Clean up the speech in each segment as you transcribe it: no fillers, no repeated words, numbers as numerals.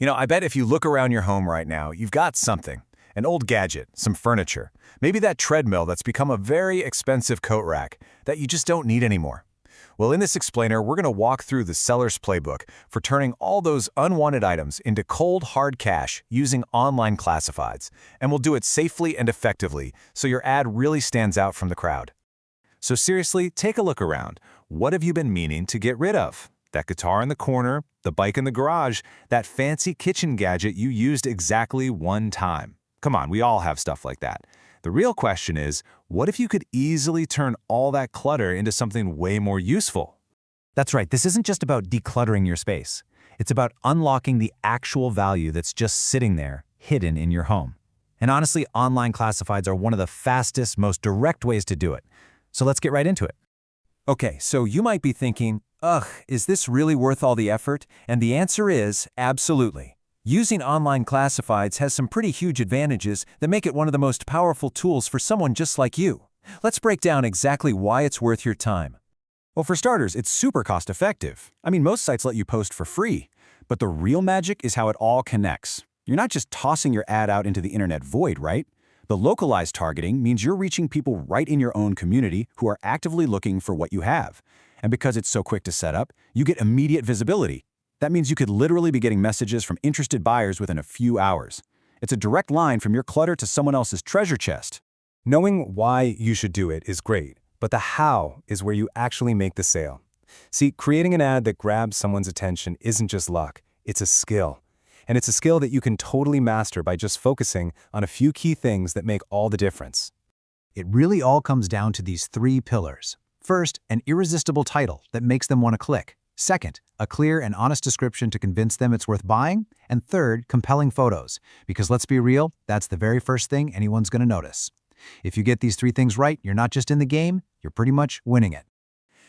I bet if you look around your home right now, you've got something. An old gadget, some furniture, maybe that treadmill that's become a very expensive coat rack that you just don't need anymore. Well, in this explainer, we're going to walk through the seller's playbook for turning all those unwanted items into cold, hard cash using online classifieds, and we'll do it safely and effectively so your ad really stands out from the crowd. So seriously, take a look around. What have you been meaning to get rid of? That guitar in the corner, the bike in the garage, that fancy kitchen gadget you used exactly one time. Come on, we all have stuff like that. The real question is, what if you could easily turn all that clutter into something way more useful? That's right, this isn't just about decluttering your space. It's about unlocking the actual value that's just sitting there, hidden in your home. And honestly, online classifieds are one of the fastest, most direct ways to do it. So let's get right into it. Okay, so you might be thinking, ugh, is this really worth all the effort? And the answer is absolutely. Using online classifieds has some pretty huge advantages that make it one of the most powerful tools for someone just like you. Let's break down exactly why it's worth your time. Well, for starters, it's super cost-effective. Most sites let you post for free. But the real magic is how it all connects. You're not just tossing your ad out into the internet void, right? The localized targeting means you're reaching people right in your own community who are actively looking for what you have. And because it's so quick to set up, you get immediate visibility. That means you could literally be getting messages from interested buyers within a few hours. It's a direct line from your clutter to someone else's treasure chest. Knowing why you should do it is great, but the how is where you actually make the sale. See, creating an ad that grabs someone's attention isn't just luck, it's a skill. And it's a skill that you can totally master by just focusing on a few key things that make all the difference. It really all comes down to these three pillars. First, an irresistible title that makes them want to click. Second, a clear and honest description to convince them it's worth buying. And third, compelling photos. Because let's be real, that's the very first thing anyone's going to notice. If you get these three things right, you're not just in the game, you're pretty much winning it.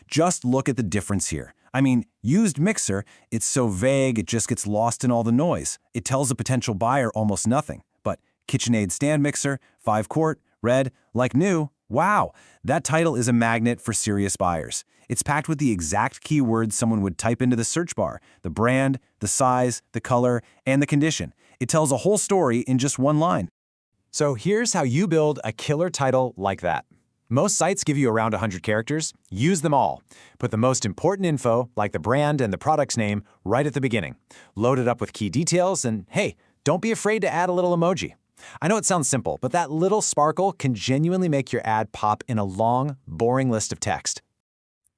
Just look at the difference here. Used mixer, it's so vague it just gets lost in all the noise. It tells a potential buyer almost nothing. But KitchenAid stand mixer, 5-quart, red, like new, wow, that title is a magnet for serious buyers. It's packed with the exact keywords someone would type into the search bar, the brand, the size, the color, and the condition. It tells a whole story in just one line. So here's how you build a killer title like that. Most sites give you around 100 characters. Use them all. Put the most important info, like the brand and the product's name, right at the beginning. Load it up with key details, and hey, don't be afraid to add a little emoji. I know it sounds simple, but that little sparkle can genuinely make your ad pop in a long, boring list of text.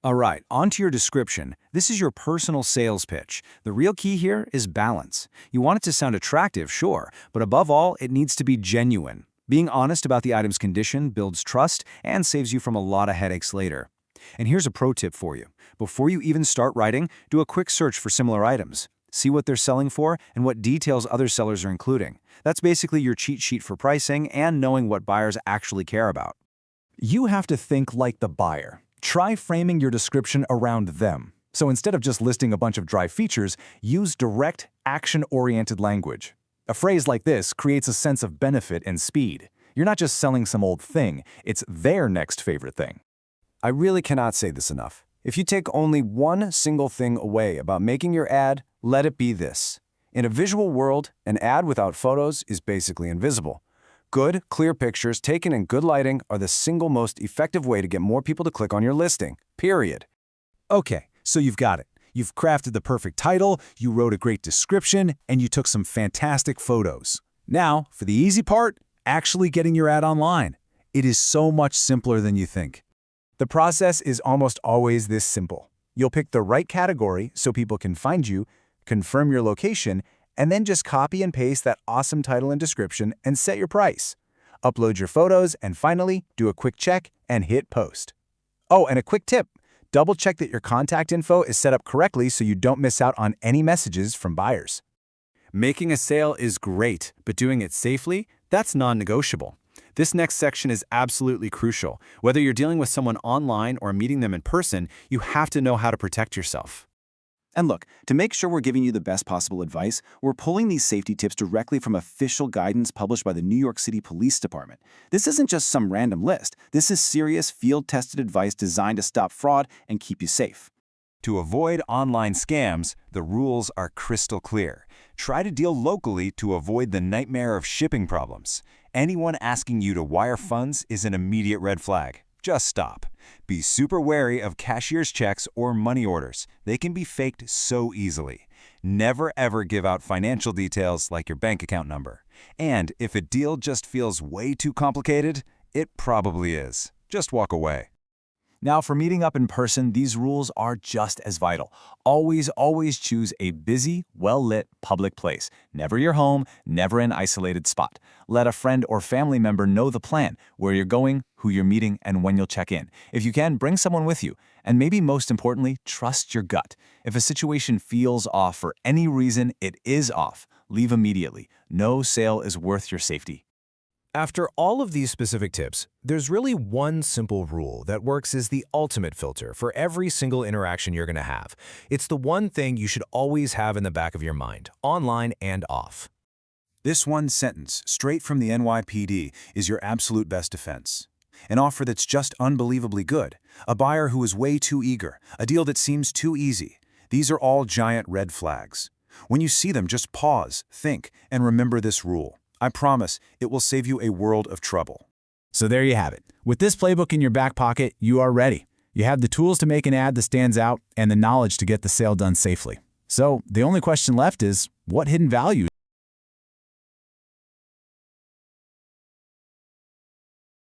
All right, on to your description. This is your personal sales pitch. The real key here is balance. You want it to sound attractive, sure, but above all, it needs to be genuine. Being honest about the item's condition builds trust and saves you from a lot of headaches later. And here's a pro tip for you. Before you even start writing, do a quick search for similar items. See what they're selling for and what details other sellers are including. That's basically your cheat sheet for pricing and knowing what buyers actually care about. You have to think like the buyer. Try framing your description around them. So instead of just listing a bunch of dry features, use direct, action-oriented language. A phrase like this creates a sense of benefit and speed. You're not just selling some old thing, it's their next favorite thing. I really cannot say this enough. If you take only one single thing away about making your ad, let it be this. In a visual world, an ad without photos is basically invisible. Good, clear pictures taken in good lighting are the single most effective way to get more people to click on your listing, period. Okay, so you've got it. You've crafted the perfect title, you wrote a great description, and you took some fantastic photos. Now, for the easy part, actually getting your ad online. It is so much simpler than you think. The process is almost always this simple. You'll pick the right category so people can find you, confirm your location, and then just copy and paste that awesome title and description and set your price. Upload your photos, and finally, do a quick check and hit post. Oh, and a quick tip. Double-check that your contact info is set up correctly so you don't miss out on any messages from buyers. Making a sale is great, but doing it safely, that's non-negotiable. This next section is absolutely crucial. Whether you're dealing with someone online or meeting them in person, you have to know how to protect yourself. And look, to make sure we're giving you the best possible advice, we're pulling these safety tips directly from official guidance published by the New York City Police Department. This isn't just some random list. This is serious, field-tested advice designed to stop fraud and keep you safe. To avoid online scams, the rules are crystal clear. Try to deal locally to avoid the nightmare of shipping problems. Anyone asking you to wire funds is an immediate red flag. Just stop. Be super wary of cashier's checks or money orders. They can be faked so easily. Never ever give out financial details like your bank account number. And if a deal just feels way too complicated, it probably is. Just walk away. Now, for meeting up in person, these rules are just as vital. Always choose a busy, well-lit public place. Never your home, never an isolated spot. Let a friend or family member know the plan, where you're going, who you're meeting, and when you'll check in. If you can, bring someone with you. And maybe most importantly, trust your gut. If a situation feels off for any reason, it is off. Leave immediately. No sale is worth your safety. After all of these specific tips, there's really one simple rule that works as the ultimate filter for every single interaction you're going to have. It's the one thing you should always have in the back of your mind, online and off. This one sentence, straight from the NYPD, is your absolute best defense. An offer that's just unbelievably good, a buyer who is way too eager, a deal that seems too easy. These are all giant red flags. When you see them, just pause, think, and remember this rule. I promise it will save you a world of trouble. So there you have it. With this playbook in your back pocket, you are ready. You have the tools to make an ad that stands out and the knowledge to get the sale done safely. So the only question left is, what hidden value